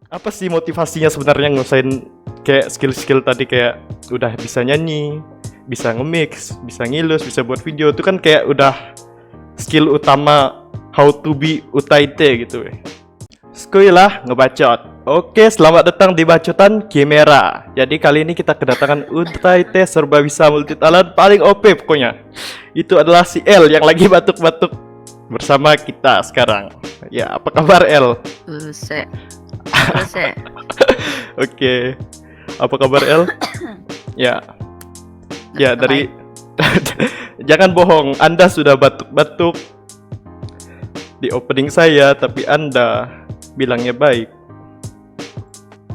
Apa sih motivasinya sebenarnya ngusain kayak skill-skill tadi, kayak udah bisa nyanyi, bisa nge-mix, bisa ngilus, bisa buat video, itu kan kayak udah skill utama how to be Utaite gitu. Skuy lah ngebacot. Oke, selamat datang di Bacotan Kimera. Jadi kali ini kita kedatangan Utaite serba bisa multitalent paling OP pokoknya. Itu adalah si L yang lagi batuk-batuk bersama kita sekarang. Ya, apa kabar L? Buset. Buset. Oke. Apa kabar L? Ya. Ya, dari jangan bohong, Anda sudah batuk-batuk di opening saya, tapi Anda bilangnya baik.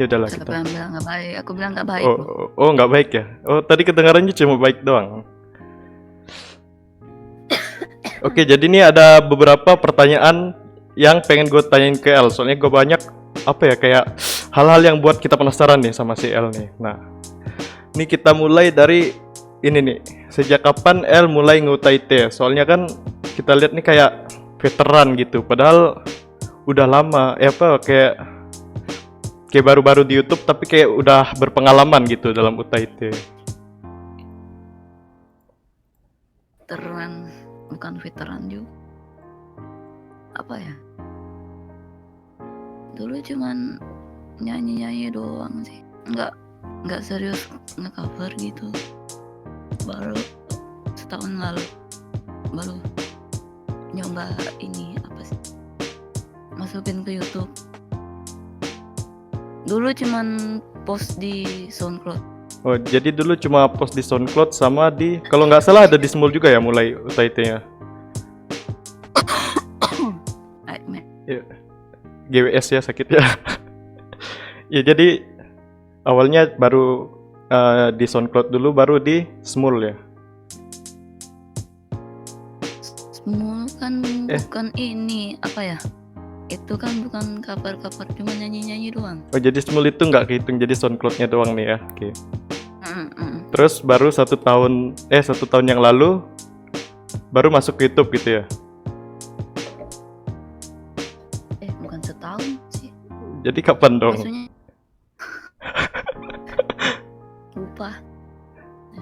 Ya udahlah Siapa kita. yang bilang nggak baik? Aku bilang nggak baik. Oh, nggak baik ya? Oh, tadi kedengarannya cuma baik doang. Oke, jadi ini ada beberapa pertanyaan yang pengen gue tanyain ke L. Soalnya gue banyak apa ya, kayak hal-hal yang buat kita penasaran nih sama si L nih. Nah, ini kita mulai dari ini nih. Sejak kapan L mulai nge-Utaite? Soalnya kan kita lihat nih kayak veteran gitu. Padahal udah lama, kayak baru-baru di YouTube tapi kayak udah berpengalaman gitu dalam Utaite. Veteran, bukan veteran juga. Apa ya? Dulu cuman nyanyi-nyanyi doang sih. Nggak serius nge-cover gitu. Baru setahun lalu baru nyoba ini apa sih? Masukin ke YouTube. Dulu cuman post di SoundCloud. Oh, jadi dulu cuma post di SoundCloud sama di, kalau nggak salah ada di Smule juga ya mulai Utaite-nya. Ya, GWS ya sakit ya. Ya jadi awalnya baru di SoundCloud dulu, baru di Smule ya. Semua kan bukan ini apa ya? Itu kan bukan cover-cover, cuma nyanyi-nyanyi doang. Oh, jadi Smule itu nggak kehitung jadi SoundCloud-nya doang nih ya. Oke. Terus baru satu tahun yang lalu baru masuk ke YouTube gitu ya. Bukan setahun sih. Jadi kapan dong? Maksudnya lupa.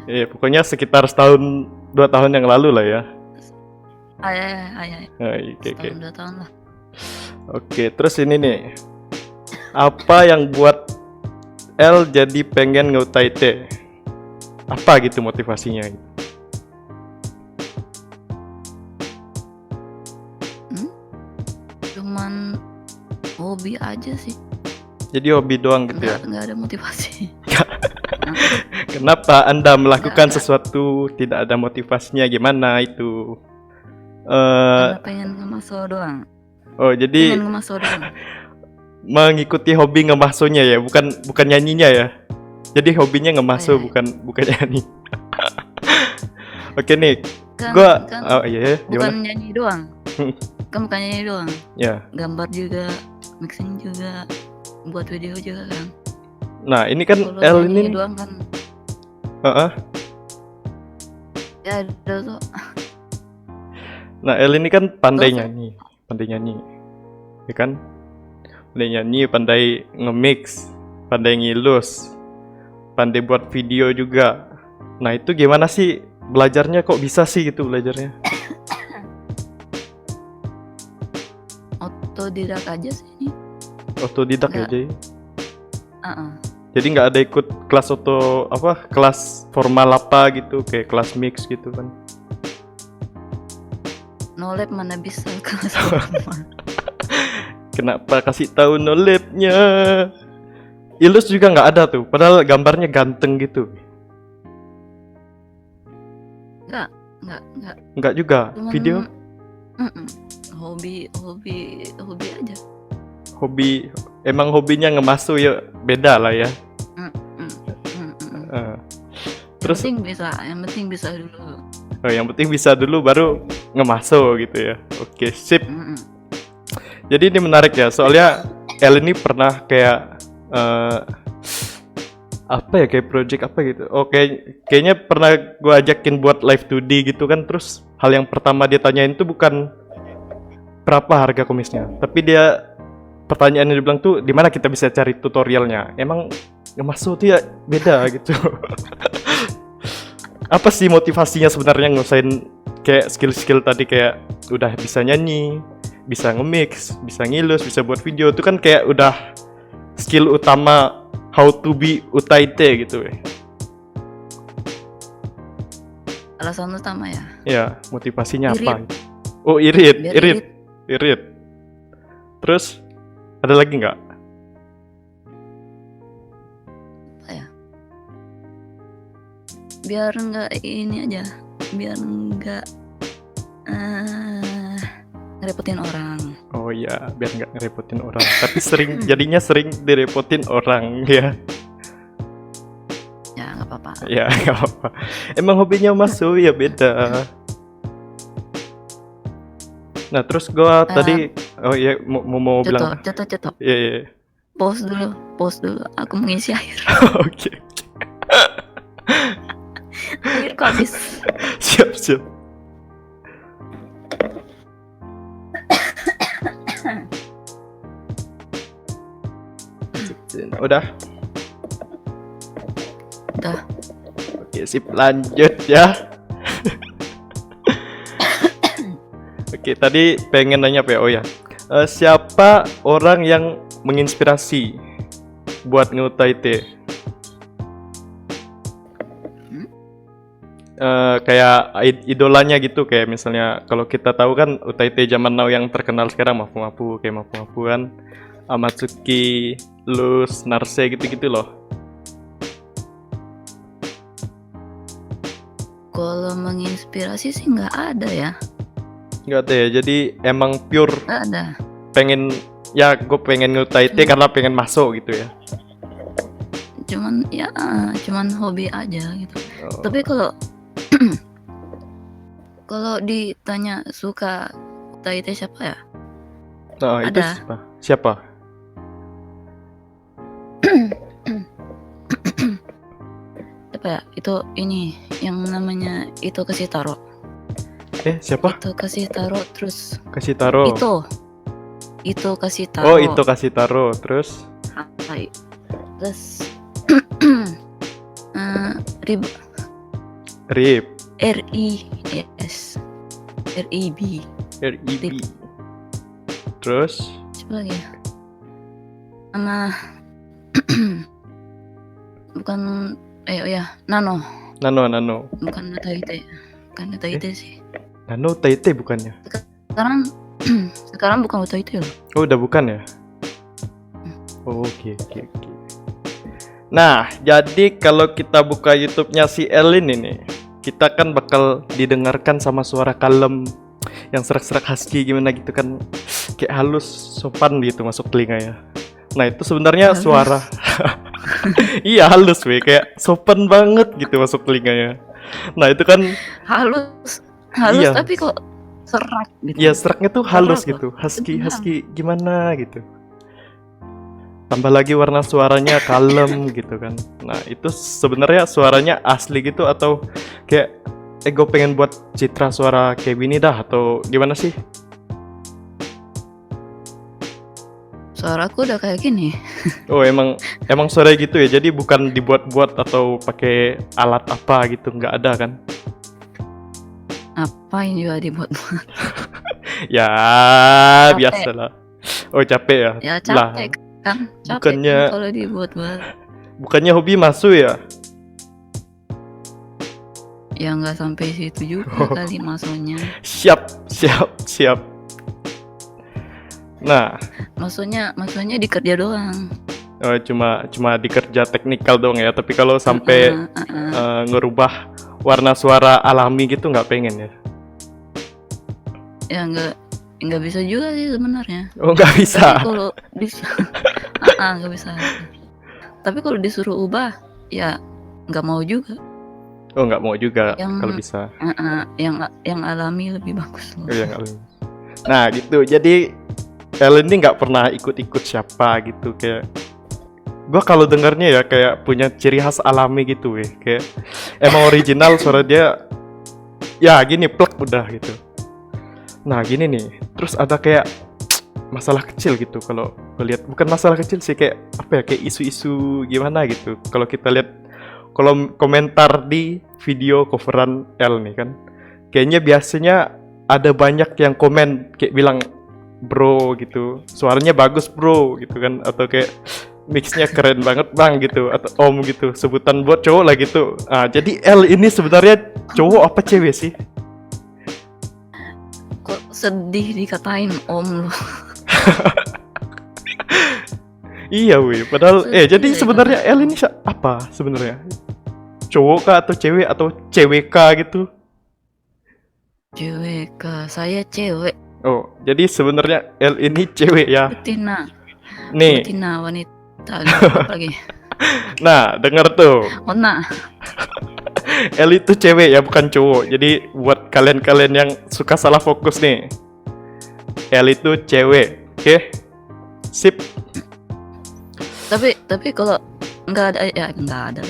Iya, pokoknya sekitar setahun 2 tahun yang lalu lah ya. Oke. Setahun 2 tahun lah. Oke, terus ini nih. Apa yang buat L jadi pengen nge-Utaite? Apa gitu motivasinya? Cuman hobi aja sih. Jadi hobi doang gitu ya? Nggak ada motivasi. Kenapa Anda melakukan sesuatu tidak ada motivasinya, gimana itu? Karena pengen ngemasuk doang. Oh, jadi pengen ngemasuk doang. Mengikuti hobi ngemasonya ya, bukan nyanyinya ya. Jadi hobinya ngemaso, bukan nyanyi. Oke nih, bukan nyanyi doang. Kan bukan nyanyi doang. Ya. Gambar juga, mixing juga, buat video juga kan. Nah, ini kan kalo L ini doang kan. Ya ada tuh. Nah, L ini kan pandai nyanyi, ya kan? Pandai nyanyi, pandai nge-mix, pandai ngilus, pandai buat video juga. Nah, itu gimana sih belajarnya, kok bisa sih gitu belajarnya? Otodidak aja sih ini. Otodidak aja. Jadi nggak ada ikut kelas kelas formal apa gitu, kayak kelas mix gitu kan? No lab mana bisa kelas formal. Kenapa kasih tahu no lab-nya? Ilus juga nggak ada tuh, padahal gambarnya ganteng gitu. Nggak juga. Cuman, video? Hobi aja. Emang hobinya ngemasu ya, beda lah ya. Terus yang penting bisa dulu. Oh, yang penting bisa dulu baru ngemaso gitu ya. Oke, sip. Jadi ini menarik ya, soalnya L ini pernah kayak kayak project apa gitu. Kayaknya pernah gue ajakin buat live 2D gitu kan. Terus hal yang pertama dia tanyain tuh bukan berapa harga kumisnya, tapi dia pertanyaan yang dibilang tuh di mana kita bisa cari tutorialnya. Emang ngemasuk tuh ya beda gitu. Apa sih motivasinya sebenarnya ngusain kayak skill-skill tadi, kayak udah bisa nyanyi, bisa nge-mix, bisa ngilus, bisa buat video, itu kan kayak udah skill utama how to be utaite gitu ya. Alasan utama ya. Ya, motivasinya Irit. apa? Oh, irit, Biar irit, irit. Terus ada lagi nggak? Apa ya? Biar nggak ini aja. Biar nggak ngerepotin orang. Oh iya, biar nggak ngerepotin orang. Tapi jadinya sering direpotin orang ya. Ya nggak apa-apa. Ya, nggak apa-apa. Emang hobinya masuk ya beda. Nah, terus gua tadi oh iya mau bilang. Cetok. Iya, iya. Pause dulu. Aku mengisi air. Oke. Airku habis. Siap. Udah. Oke, sip, lanjut ya. Oke, tadi pengen nanya apa ya? Oh ya, siapa orang yang menginspirasi buat nge-utaite? Kayak idolanya gitu, kayak misalnya kalau kita tahu kan utaite zaman now yang terkenal sekarang Mafu kan, Amatsuki, Luz, Narse gitu-gitu loh. Kalau menginspirasi sih nggak ada ya. Nggak ada ya, jadi emang pure Nggak ada. pengen, ya gue pengen nge-utaite karena pengen masuk gitu ya. Cuman hobi aja gitu. Oh. Tapi kalau ditanya suka utaite siapa ya? Nah, itu Ada. siapa? Apa ya? Itu ini yang namanya Ito Kasitaro. Siapa? Ito Kasitaro terus Kasih taro. Ito Kasitaro. Oh, itu kasih taro. Terus Hai. Terus Rib Rip, RIS RIB. RIB. Terus Siapa lagi ya? Sama bukan oh ya, Nano. Nano. Bukan Utaite sih. Nano Utaite bukannya? Sekarang bukan Utaite loh. Oh, udah bukan ya? Oh, oke. Nah, jadi kalau kita buka YouTube-nya si Elin ini, kita kan bakal didengarkan sama suara kalem yang serak-serak husky gimana gitu kan, kayak halus, sopan gitu masuk telinga ya. Nah, itu sebenarnya Halus. suara iya, halus weh, kayak sopan banget gitu masuk telinganya. Nah, itu kan Halus Iya. tapi kok serak gitu. ya seraknya tuh halus Serak gitu, Tenang. husky gimana gitu. Tambah lagi warna suaranya kalem gitu kan. Nah, itu sebenarnya suaranya asli gitu atau kayak gue pengen buat citra suara kayak gini dah, atau gimana sih? Suaraku udah kayak gini. Oh, emang suara gitu ya. Jadi bukan dibuat-buat atau pakai alat apa gitu, nggak ada kan? Apa yang juga dibuat? Ya, Capek. biasalah. Oh, capek ya? Ya Lah, capek kan. Capek bukannya- kan kalau dibuat-buat. bukannya hobi masuk ya? Ya nggak sampai situ juga Oh. kali maksudnya. Siap. Nah, Maksudnya dikerja doang. cuma dikerja teknikal doang ya. Tapi kalau sampai ngerubah warna suara alami gitu nggak pengen ya? Ya nggak bisa juga sih sebenarnya. Oh, nggak bisa. Tapi kalau bisa, nggak bisa. Tapi kalau disuruh ubah, ya nggak mau juga. Oh, nggak mau juga Yang- kalau bisa. Yang alami lebih bagus loh. Oh, ya, nggak alami. Nah, gitu. Jadi Ellen ini nggak pernah ikut-ikut siapa gitu, kayak gua kalau dengarnya ya kayak punya ciri khas alami gitu weh, kayak emang original suara dia ya gini plek udah gitu. Nah, gini nih, terus ada kayak masalah kecil gitu kalau gue lihat. Bukan masalah kecil sih, kayak apa ya, kayak isu-isu gimana gitu. Kalau kita lihat kolom komentar di video coveran L nih kan, kayaknya biasanya ada banyak yang komen kayak bilang bro gitu, suaranya bagus bro gitu kan, atau kayak mixnya keren banget bang gitu, atau om gitu, sebutan buat cowok lah gitu. Jadi L ini sebenarnya cowok apa cewek sih? Kok sedih dikatain om lu. Iya weh, padahal Sedih jadi ya, sebenarnya L ini apa sebenarnya? Cowok kah atau cewek atau cewek kah gitu? Cewek kah? Saya cewek. Oh, jadi sebenarnya L ini cewek ya. Betina. Nih, Betina wanita. Apa lagi? nah denger tuh, Oh nah. L itu cewek ya bukan cowok. Jadi buat kalian-kalian yang suka salah fokus nih, L itu cewek, oke? Sip. Tapi kalau nggak ada ya nggak ada.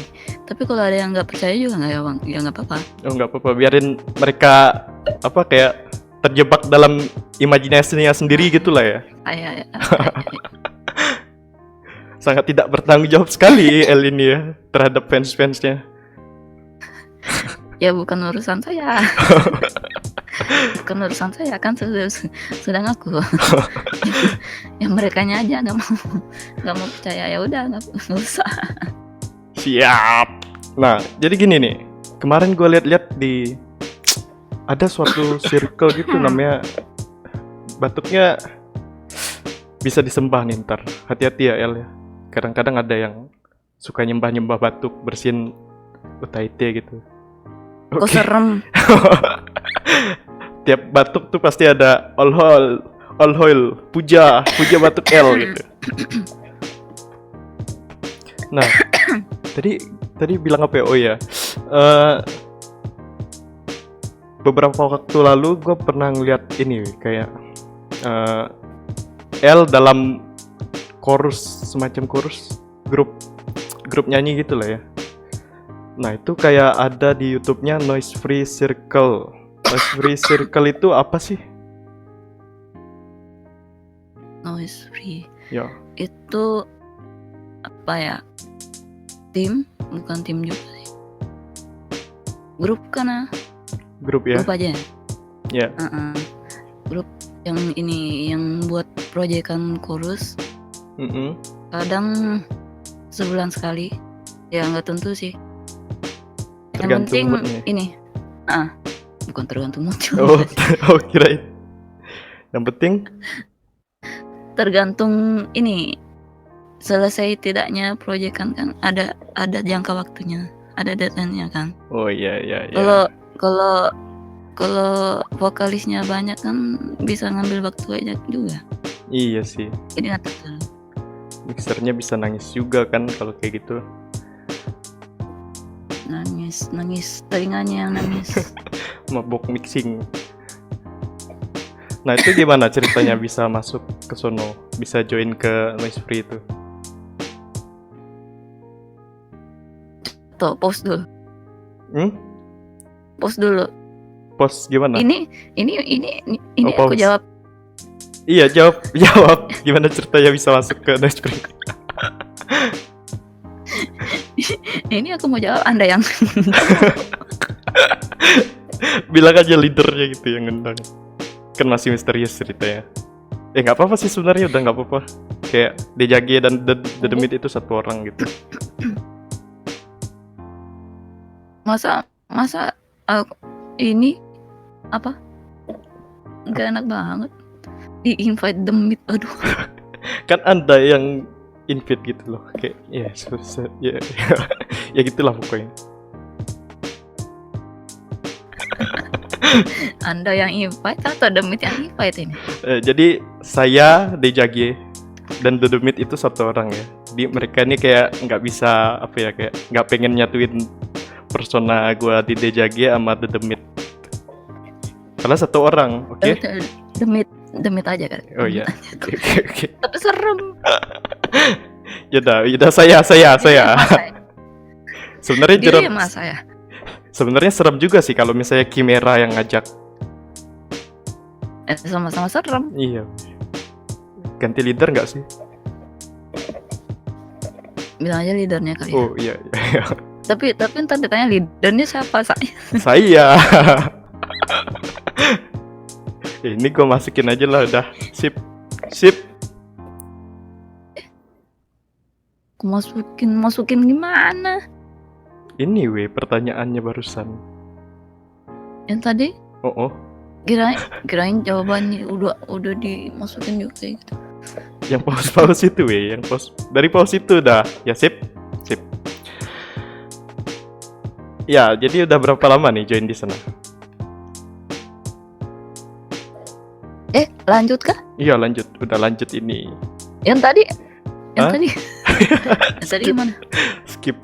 Tapi kalau ada yang nggak percaya juga nggak ya bang? Ya nggak apa-apa. Oh nggak apa-apa, biarin mereka apa kayak terjebak dalam imajinasinya sendiri gitulah ya. Ay. Sangat tidak bertanggung jawab sekali L ini ya terhadap fans-fansnya. Ya bukan urusan saya. Bukan urusan saya kan sudah ngaku. Ya merekanya aja nggak mau percaya, ya udah nggak usah. Siap. Nah, jadi gini nih. Kemarin gue lihat-lihat di ada suatu circle gitu namanya, batuknya bisa disembah nih ntar. Hati-hati ya El ya. Kadang-kadang ada yang suka nyembah-nyembah batuk, bersihin UTIT gitu. Kok serem? Tiap batuk tuh pasti ada all hoil, puja batuk L gitu. Nah, tadi bilang apa ya? Oh ya, beberapa waktu lalu gue pernah ngeliat ini kayak L dalam semacam chorus grup nyanyi gitu lah ya. Nah itu kayak ada di YouTube-nya Noise Free Circle. Noise Free Circle itu apa sih? Noise free. Ya. Itu apa ya? Tim, bukan tim juga sih. Grup kan? Grup ya. Grup aja. Ya. Grup yang ini yang buat proyekan chorus. Kadang sebulan sekali. Ya nggak tentu sih. Yang penting moodnya. ini. Bukan tergantung mood. Oh, kirain. Yang penting tergantung ini selesai tidaknya proyekan kan, ada jangka waktunya, ada deadline-nya kan. Oh iya. Kalau vokalisnya banyak kan bisa ngambil waktu aja juga. Iya sih. Jadi nggak tentu. Mixernya bisa nangis juga kan kalau kayak gitu. Nangis telinganya yang nangis. Mabok mixing. Nah itu gimana ceritanya bisa masuk ke sono, bisa join ke Noise Free itu? Tuh post dulu. Post dulu. Post gimana? Ini Oh, aku jawab. Iya jawab. Gimana ceritanya bisa masuk ke Noise Free? Ini aku mau jawab, Anda yang bilang aja leadernya gitu yang ngundang. Kan masih misterius ceritanya. Nggak apa-apa sih sebenarnya, udah nggak apa-apa. Kayak DJG dan The Demit itu satu orang gitu. masa ini apa? Nggak enak banget di invite Demit, aduh. Kan Anda yang invite gitu loh, kayak ya gitulah pokoknya. Anda yang invite atau Demit yang invite ini? Jadi saya DJG dan The Demit itu satu orang ya. Jadi mereka ini kayak nggak bisa apa ya, kayak nggak pengen nyatuin persona gua di DJG sama The Demit. Karena satu orang, oke? Demit aja kan. Oh iya. Oke. Tapi serem. Yaudah saya. Sebenarnya Dia mas saya. Sebenarnya serem juga sih kalau misalnya Kimera yang ngajak. Sama-sama serem. Iya. Ganti leader nggak sih? Bilang aja leadernya kali ya. Oh iya, iya. Tapi ntar ditanya leadernya siapa, saya. Saya. Ini gue masukin aja lah udah. Sip. Aku masukin gimana? Ini pertanyaannya barusan. Yang tadi Oh. kirain jawabannya udah dimasukin juga kayak gitu. Yang pause itu yang pause. Dari pause itu udah. Ya sip. Ya, jadi udah berapa lama nih join di sana? Lanjut kah? Iya, lanjut. Udah lanjut ini. Yang tadi Hah? yang tadi gimana? Skip.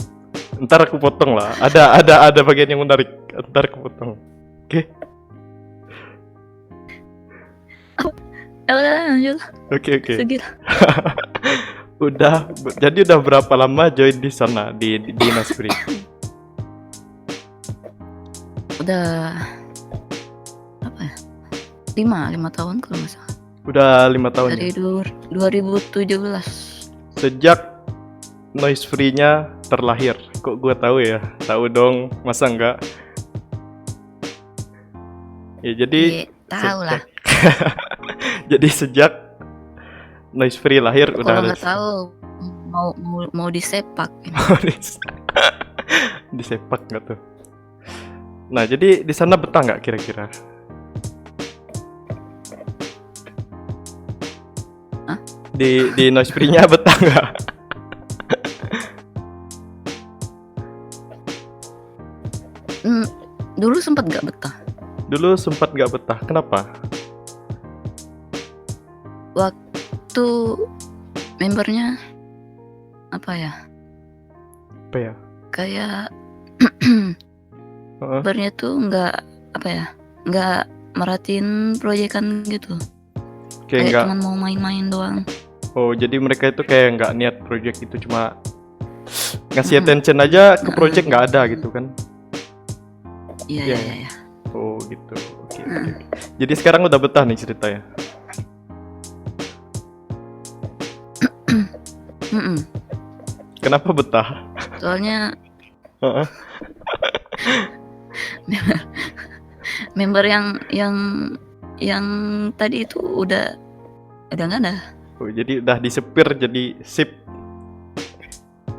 Ntar aku potong lah. Ada bagian yang menarik. Ntar aku potong. Oke. Ya udah lanjut. Oke. Segitu. Jadi udah berapa lama join di sana di Nasfree? Udah apa ya? 5 tahun kalau nggak salah. Udah 5 tahun Dari ya? 2017. Sejak noise free-nya terlahir. Kok gue tahu ya? Tahu dong, masa enggak? Ya jadi Tahu lah. jadi sejak noise free lahir udah Kalau ada nggak tahu mau disepak. disepak nggak tuh? Nah, jadi di sana betah nggak kira-kira? Hah? Di noise free-nya betah nggak? Dulu sempat nggak betah. Dulu sempat nggak betah. Kenapa? Waktu membernya apa ya? Apa ya? Kayak Heeh. membernya tuh nggak merhatiin proyekan gitu. Kayak nggak. Cuman mau main-main doang. Oh, jadi mereka itu kayak nggak niat project itu, cuma ngasih attention aja ke project, nggak ada gitu kan? Iya. Iya. Oh gitu. Oke. Jadi sekarang udah betah nih ceritanya. Kenapa betah? Soalnya Heeh. member yang tadi itu udah nggak ada. Oh, jadi udah disepir jadi sip,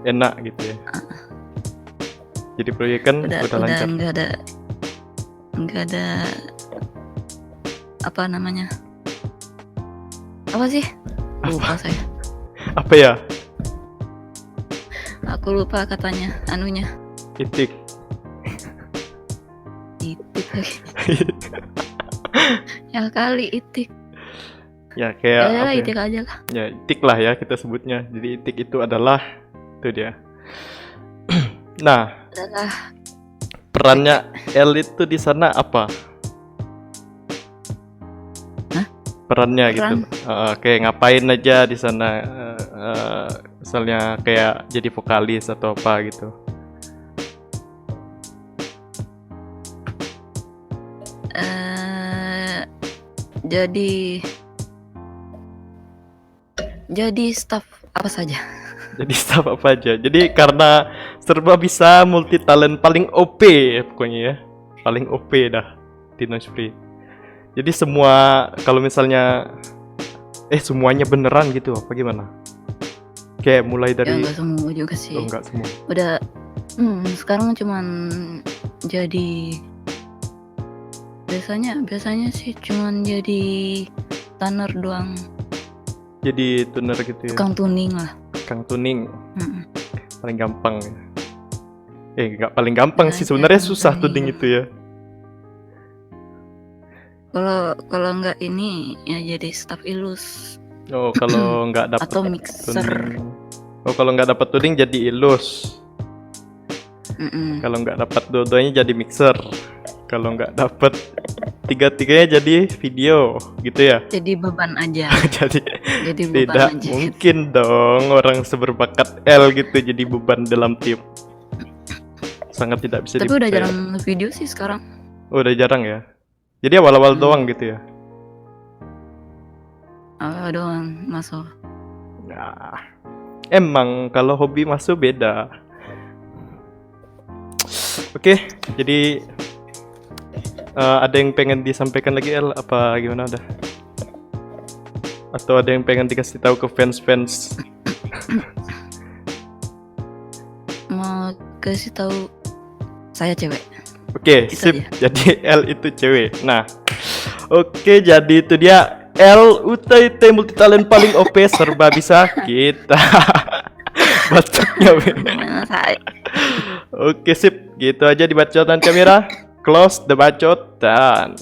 enak gitu ya. Jadi proyek kan udah lancar. nggak ada apa namanya, apa sih, lupa saya. Apa ya? Aku lupa katanya anunya. Itik. Itik lagi. Ya kali itik. Ya kayak Ya apa lah, ya? itik aja lah. Ya itik lah ya kita sebutnya. Jadi itik itu adalah itu dia. Nah, Adalah perannya L itu di sana apa? Hah? Perannya gitu. Peran? Kayak ngapain aja di sana? Misalnya kayak jadi vokalis atau apa gitu. Jadi staff apa saja. Jadi staff apa aja. Jadi karena serba bisa, multi talent, paling OP ya pokoknya ya. Paling OP dah di Noise Free. Jadi semua kalau misalnya semuanya beneran gitu apa gimana? Kayak mulai Ya dari nggak semua juga sih. Oh, enggak semua. Udah sekarang cuman jadi biasanya sih cuman jadi tuner doang. Jadi tuner gitu ya. Tukang tuning lah. Tukang tuning. Mm-mm. Paling gampang ya. Enggak paling gampang sih, Belajar sebenarnya susah tuning. tuning itu ya. Kalau nggak ini ya jadi staff ilus Oh, kalau nggak dapat atau mixer. tuning. Oh, kalau nggak dapat tuning jadi ilus. Mm-mm. Kalau nggak dapat dua-duanya jadi mixer. Kalau nggak dapat tiga-tiganya jadi video gitu ya. Jadi beban aja. Jadi Jadi beban tidak aja. mungkin dong orang seberbakat L gitu jadi beban dalam tim. Sangat tidak bisa Tapi udah dipercaya. jarang video sih sekarang. Oh, udah jarang ya. Jadi awal-awal doang gitu ya. tahu doang masuk. Nah, emang kalau hobi masuk beda. Oke, jadi ada yang pengen disampaikan lagi El? Apa gimana ada? Atau ada yang pengen dikasih tahu ke fans-fans? Mau kasih tahu saya cewek. Oke, Itu sip. Jadi L itu cewek. Nah, oke, jadi itu dia L UTT multitalent paling OP, serba bisa kita. Bacotnya. Mana saya? Oke, sip. Gitu aja di bacotan kamera. Close the bacotan.